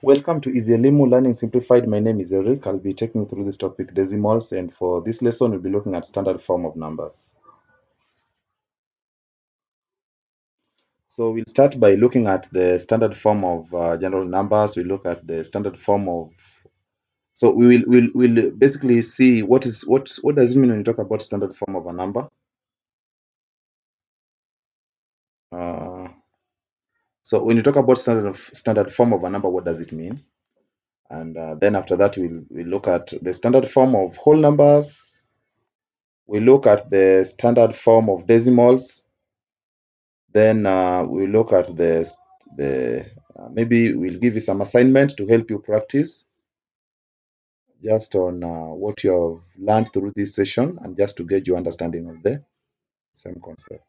Welcome to EasyElimu Learning Simplified. My name is Eric. I'll be taking you through this topic, decimals, and for this lesson, we'll be looking at standard form of numbers. So we'll start by looking at the standard form of general numbers. We'll look at the standard form of. So we'll basically see what does it mean when you talk about standard form of a number. Uh, so when you talk about standard form of a number, what does it mean? And then after that, we'll look at the standard form of whole numbers. We look at the standard form of decimals. Then we look at the maybe we'll give you some assignment to help you practice just on what you have learned through this session and just to get your understanding of the same concept.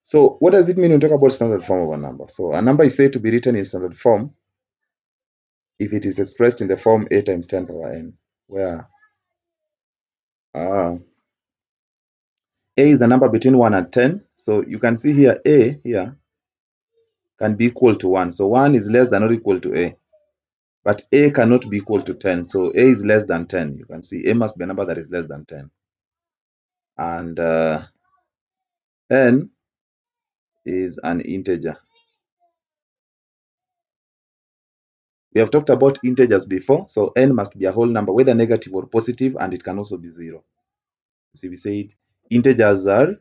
So what does it mean when we talk about standard form of a number? So a number is said to be written in standard form if it is expressed in the form a times 10 power n, where a is a number between 1 and 10. So you can see here a here can be equal to 1. So 1 is less than or equal to a. But a cannot be equal to 10. So a is less than 10. You can see a must be a number that is less than 10. And n is an integer. We have talked about integers before. So n must be a whole number, whether negative or positive, and it can also be 0. See, we said integers are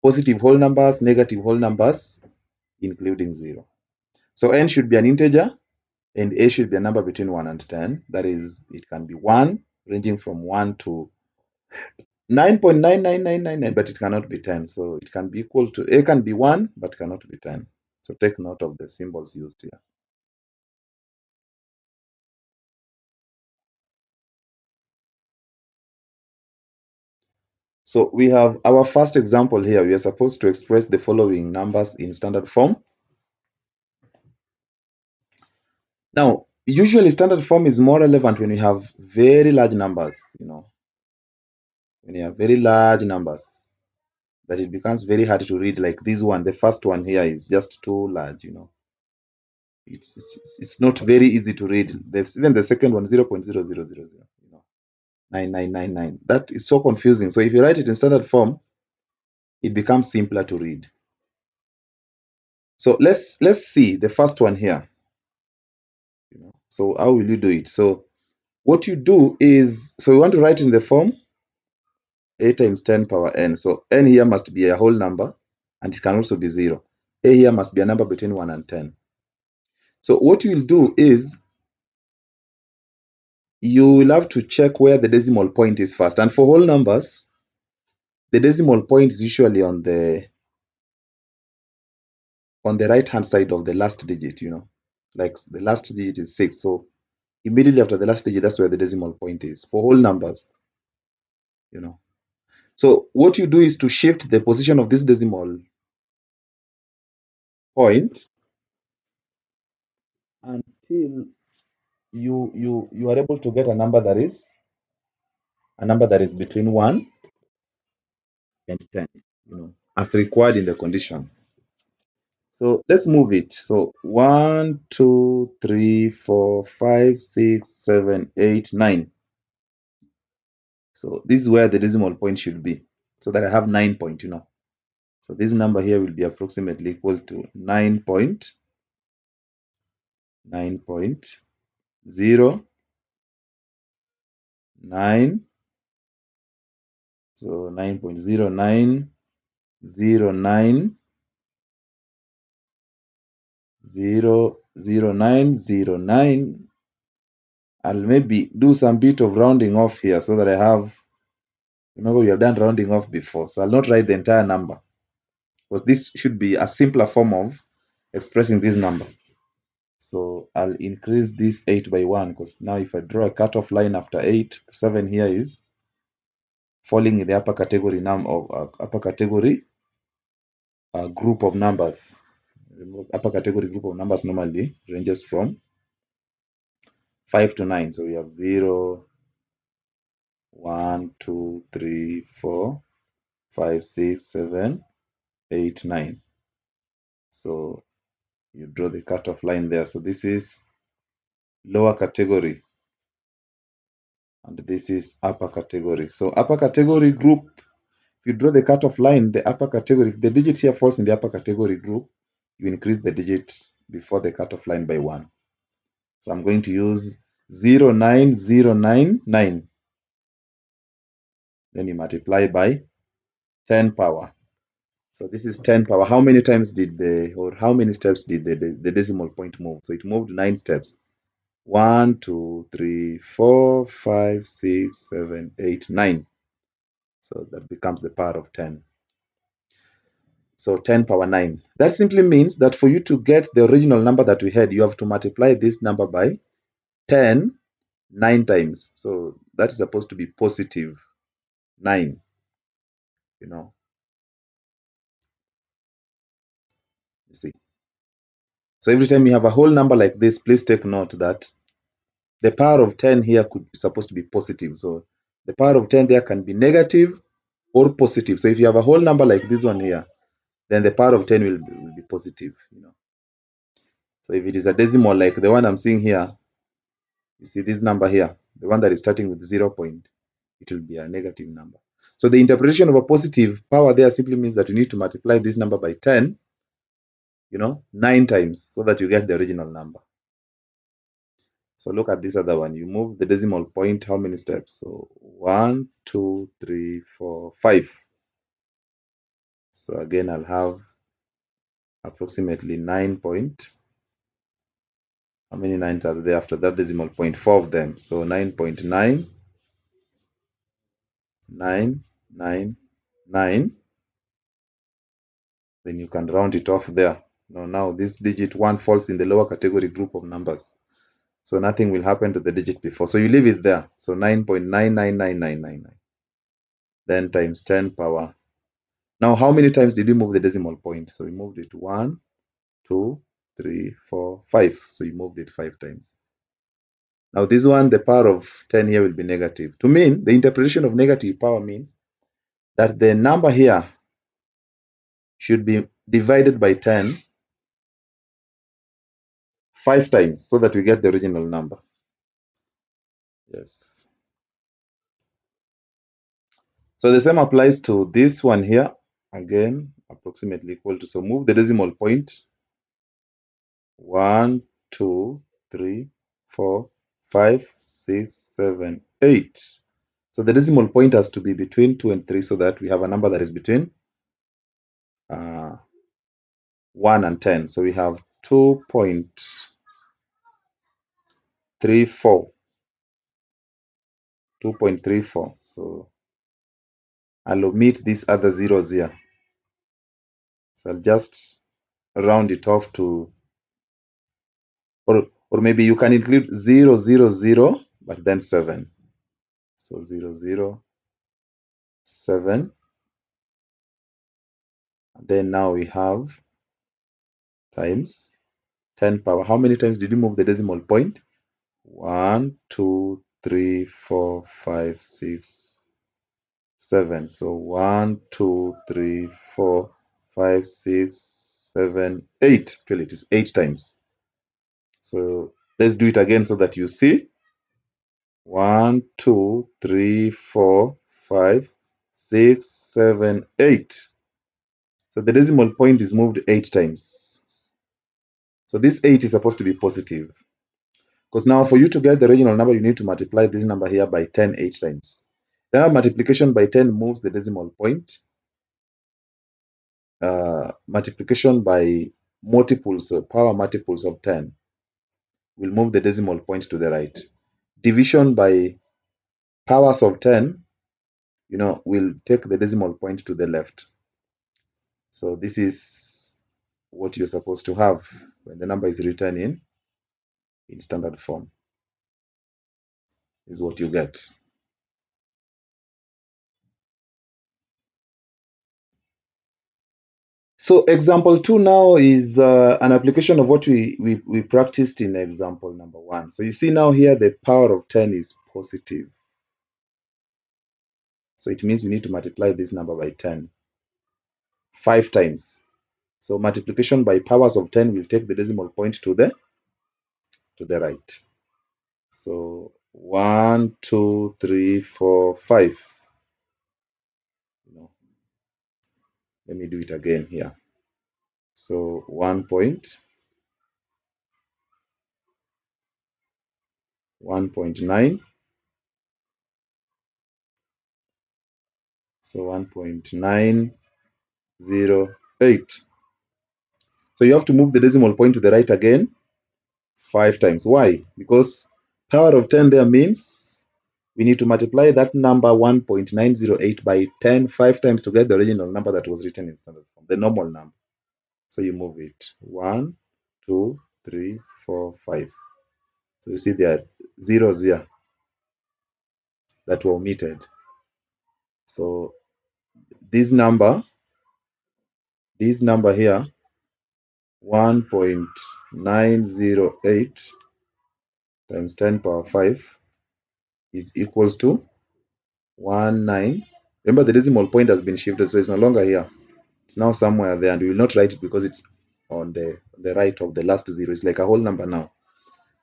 positive whole numbers, negative whole numbers, including 0. So n should be an integer, and a should be a number between 1 and 10. That is, it can be 1, ranging from 1 to 9.99999, but it cannot be 10. So it can be equal to, a can be 1, but cannot be 10. So take note of the symbols used here. So we have our first example here. We are supposed to express the following numbers in standard form. Now, usually standard form is more relevant when you have very large numbers, when you have very large numbers, that it becomes very hard to read, like this one. The first one here is just too large, It's not very easy to read. Even the second one, 0.0000, 9999. That is so confusing. So if you write it in standard form, it becomes simpler to read. So let's see the first one here. So how will you do it? So what you do is, so we want to write in the form a times 10 power n. So n here must be a whole number, and it can also be 0. A here must be a number between 1 and 10. So what you will do is, you will have to check where the decimal point is first. And for whole numbers, the decimal point is usually on the right hand side of the last digit, like the last digit is 6. So immediately after the last digit, that's where the decimal point is for whole numbers. So what you do is to shift the position of this decimal point until you are able to get a number that is between 1 and 10, as required in the condition. So let's move it. So 1, 2, 3, 4, 5, 6, 7, 8, 9. So this is where the decimal point should be, so that I have 9 point, So this number here will be approximately equal to 9.09. So 9.0909090909. I'll maybe do some bit of rounding off here so that I have, remember we have done rounding off before, so I'll not write the entire number, because this should be a simpler form of expressing this number. So I'll increase this 8 by 1, because now if I draw a cutoff line after 8, 7 here is falling in the upper category group of numbers. Upper category group of numbers normally ranges from 5 to 9. So we have 0, 1, 2, 3, 4, 5, 6, 7, 8, 9. So you draw the cutoff line there. So this is lower category and this is upper category. So upper category group, if you draw the cutoff line, the upper category, if the digit here falls in the upper category group, you increase the digit before the cutoff line by 1. So I'm going to use 09099. Then you multiply by 10 power. So this is 10 power. How many times did how many steps did the decimal point move? So it moved 9 steps. 1, 2, 3, 4, 5, 6, 7, 8, 9. So that becomes the power of 10. So 10 power 9. That simply means that for you to get the original number that we had, you have to multiply this number by 10 9 times. So that is supposed to be positive 9, you know. You see. So every time you have a whole number like this, please take note that the power of 10 here could be supposed to be positive. So the power of 10 there can be negative or positive. So if you have a whole number like this one here, then the power of 10 will be positive, you know. So if it is a decimal like the one I'm seeing here, you see this number here, the one that is starting with 0 point, it will be a negative number. So the interpretation of a positive power there simply means that you need to multiply this number by 10, you know, 9 times so that you get the original number. So look at this other one. You move the decimal point how many steps? So 1, 2, 3, 4, 5. So again, I'll have approximately 9 point. How many nines are there after that decimal point? 4 of them. So 9.9, 9, 9, 9. Then you can round it off there. Now this digit 1 falls in the lower category group of numbers. So nothing will happen to the digit before. So you leave it there. So 9.999999. Then times 10 power. Now, how many times did you move the decimal point? So we moved it 1, 2, 3, 4, 5. So you moved it 5 times. Now, this one, the power of 10 here will be negative. To mean, the interpretation of negative power means that the number here should be divided by 10 5 times so that we get the original number. Yes. So the same applies to this one here. Again, approximately equal to, so move the decimal point 1, 2, 3, 4, 5, 6, 7, 8. So the decimal point has to be between 2 and 3 so that we have a number that is between 1 and 10. So we have 2.34. 2.34. So I'll omit these other zeros here. So I'll just round it off to, or maybe you can include 0, 0, 0, but then 7. So 0, 0, 7. And then now we have times 10 power. How many times did you move the decimal point? 1, 2, 3, 4, 5, 6, 7. So 1, 2, 3, 4, 5, 6, 7, 8. Actually, it is 8 times. So let's do it again so that you see. 1, 2, 3, 4, 5, 6, 7, 8. So the decimal point is moved 8 times. So this 8 is supposed to be positive. Because now for you to get the original number, you need to multiply this number here by 10 8 times. Now multiplication by 10 moves the decimal point. Multiplication by multiples, power multiples of 10 will move the decimal point to the right. Division by powers of 10, will take the decimal point to the left. So this is what you're supposed to have when the number is written in standard form. Is what you get. So example 2 now is an application of what we practiced in example number 1. So you see now here the power of 10 is positive. So it means you need to multiply this number by 10 5 times. So multiplication by powers of 10 will take the decimal point to the right. So 1, 2, 3, 4, 5. No, let me do it again here. So 1.9. So 1.908. So you have to move the decimal point to the right again 5 times. Why? Because power of 10 there means we need to multiply that number 1.908 by 10 5 times to get the original number that was written in standard form, the normal number. So you move it 1, 2, 3, 4, 5. So you see there are zeros here that were omitted. So this number here, 1.908 times 10 power 5 is equals to 19. Remember, the decimal point has been shifted, so it's no longer here. It's now somewhere there, and we will not write it because it's on the right of the last zero. It's like a whole number now.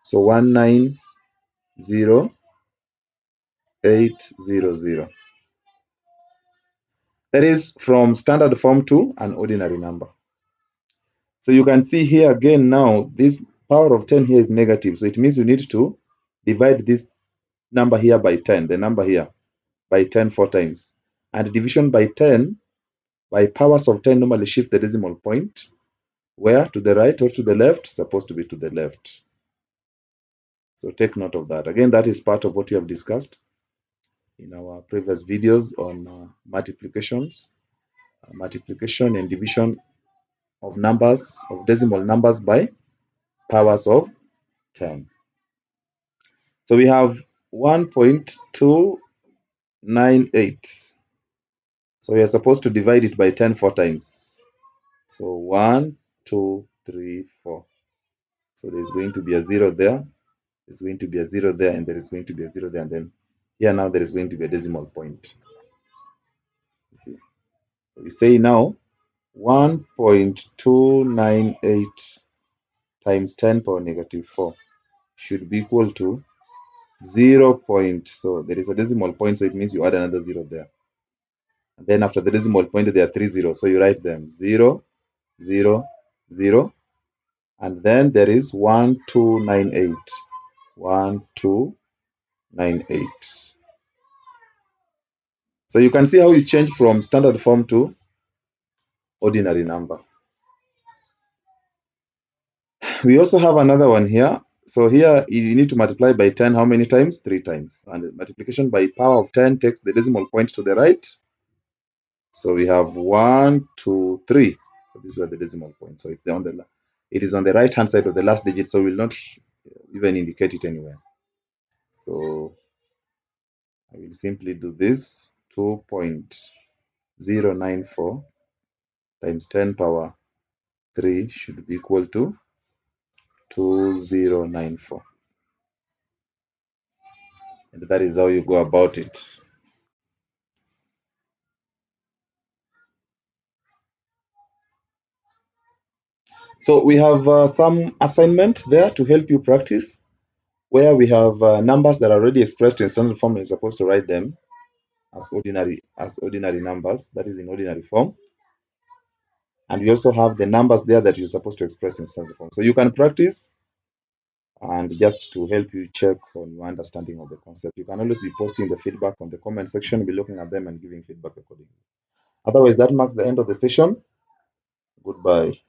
So 190800. That is from standard form to an ordinary number. So you can see here again now, this power of 10 here is negative. So it means you need to divide this number here by 10, the number here, by 10 4 times. And division by 10, by powers of 10, normally shift the decimal point. Where? To the right or to the left? It's supposed to be to the left. So take note of that. Again, that is part of what we have discussed in our previous videos on multiplications, multiplication and division of numbers, of decimal numbers by powers of 10. So we have 1.298. So we are supposed to divide it by 10 4 times. So 1, 2, 3, 4. So there's going to be a 0 there. There's going to be a 0 there, and there is going to be a 0 there, and then here now there is going to be a decimal point. You see, so we say now 1.298 times 10 power negative 4 should be equal to 0. So there is a decimal point, so it means you add another 0 there. And then after the decimal point, there are 3 zeros, so you write them 0, 0, 0, and then there is 1298. 1298. So you can see how you change from standard form to ordinary number. We also have another one here. So here you need to multiply by 10 how many times? 3 times. And multiplication by power of 10 takes the decimal point to the right. So we have 1, 2, 3. So these were the decimal points. So it is on the right hand side of the last digit, so we'll not even indicate it anywhere. So I will simply do this. 2.094 times 10 power 3 should be equal to 2094. And that is how you go about it. So we have some assignment there to help you practice, where we have numbers that are already expressed in standard form, and you're supposed to write them as ordinary numbers, that is in ordinary form. And we also have the numbers there that you're supposed to express in standard form. So you can practice, and just to help you check on your understanding of the concept, you can always be posting the feedback on the comment section, be looking at them and giving feedback accordingly. Otherwise, that marks the end of the session. Goodbye.